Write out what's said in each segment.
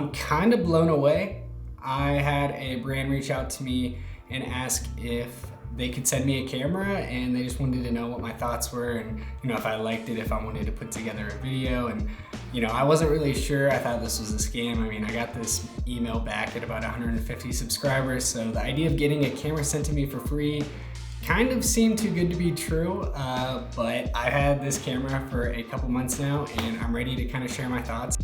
I'm kind of blown away. I had a brand reach out to me and ask if they could send me a camera, and they just wanted to know what my thoughts were and if I liked it, if I wanted to put together a video. And I wasn't really sure. I thought this was a scam. I mean, I got this email back at about 150 subscribers, so the idea of getting a camera sent to me for free kind of seemed too good to be true, but I've had this camera for a couple months now, and I'm ready to kind of share my thoughts.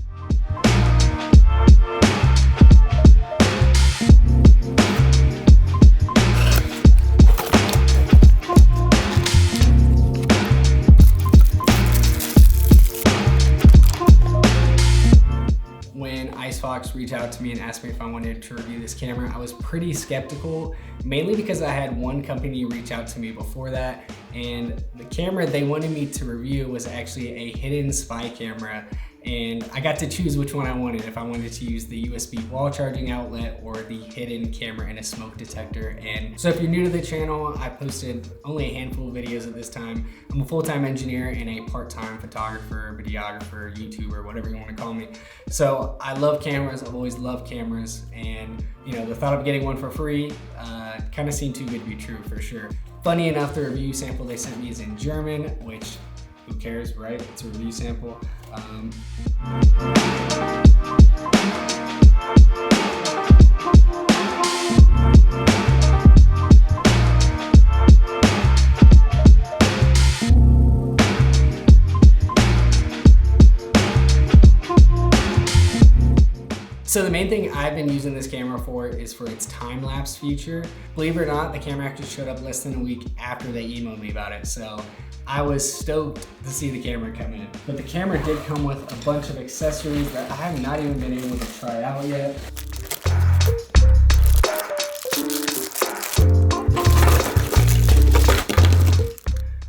When Icefox reached out to me and asked me if I wanted to review this camera, I was pretty skeptical, mainly because I had one company reach out to me before that, and the camera they wanted me to review was actually a hidden spy camera, and I got to choose which one I wanted, if I wanted to use the USB wall charging outlet or the hidden camera and a smoke detector. And so if you're new to the channel, I posted only a handful of videos at this time. I'm a full-time engineer and a part-time photographer, videographer, YouTuber, whatever you want to call me. So I love cameras, I've always loved cameras, and the thought of getting one for free kind of seemed too good to be true for sure. Funny enough, the review sample they sent me is in German, which who cares, right? It's a review sample. So the main thing I've been using this camera for is for its time-lapse feature. Believe it or not, the camera actually showed up less than a week after they emailed me about it, so I was stoked to see the camera come in. But the camera did come with a bunch of accessories that I have not even been able to try out yet.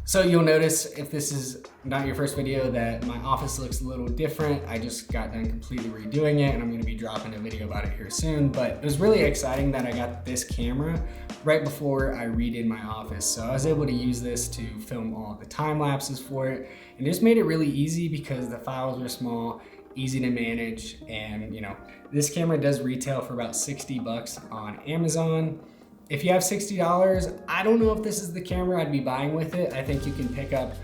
So you'll notice, if this is not your first video, that my office looks a little different. I just got done completely redoing it, and I'm gonna be dropping a video about it here soon. But it was really exciting that I got this camera right before I redid my office. So I was able to use this to film all the time lapses for it, and it just made it really easy because the files are small, easy to manage, and this camera does retail for about 60 bucks on Amazon. If you have $60, I don't know if this is the camera I'd be buying with it. I think you can pick up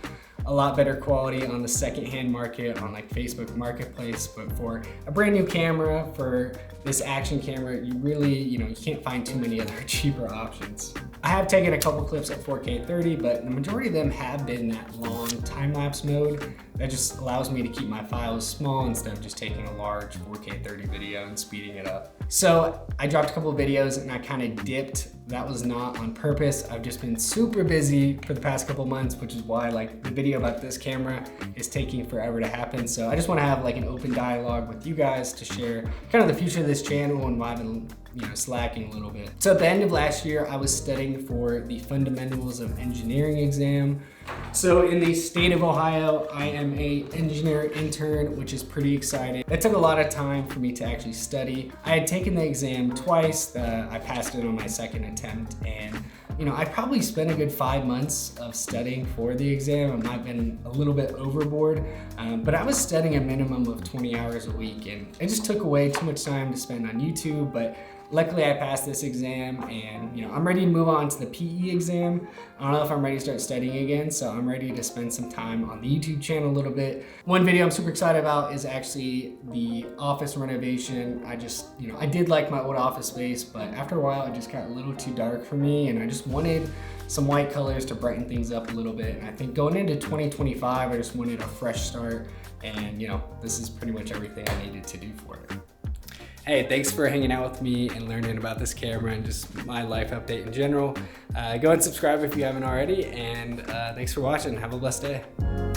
a lot better quality on the secondhand market on like Facebook Marketplace, but for a brand new camera, for this action camera, you really, you can't find too many other cheaper options. I have taken a couple clips at 4K 30, but the majority of them have been that long time-lapse mode that just allows me to keep my files small instead of just taking a large 4K 30 video and speeding it up. So I dropped a couple of videos and I kind of dipped. That was not on purpose. I've just been super busy for the past couple months, which is why the video about this camera is taking forever to happen. So I just want to have an open dialogue with you guys to share kind of the future of this channel and why I've been slacking a little bit. So at the end of last year, I was studying for the Fundamentals of Engineering exam. So in the state of Ohio, I am an engineer intern, which is pretty exciting. That took a lot of time for me to actually study. I had taken the exam twice. I passed it on my second attempt, and I probably spent a good 5 months of studying for the exam. I might have been a little bit overboard, but I was studying a minimum of 20 hours a week, and it just took away too much time to spend on YouTube. But luckily I passed this exam, and I'm ready to move on to the PE exam. I don't know if I'm ready to start studying again, so I'm ready to spend some time on the YouTube channel a little bit. One video I'm super excited about is actually the office renovation. I did like my old office space, but after a while it just got a little too dark for me, and I just wanted some white colors to brighten things up a little bit. And I think going into 2025, I just wanted a fresh start, and this is pretty much everything I needed to do for it. Hey, thanks for hanging out with me and learning about this camera and just my life update in general. Go and subscribe if you haven't already, and thanks for watching. Have a blessed day.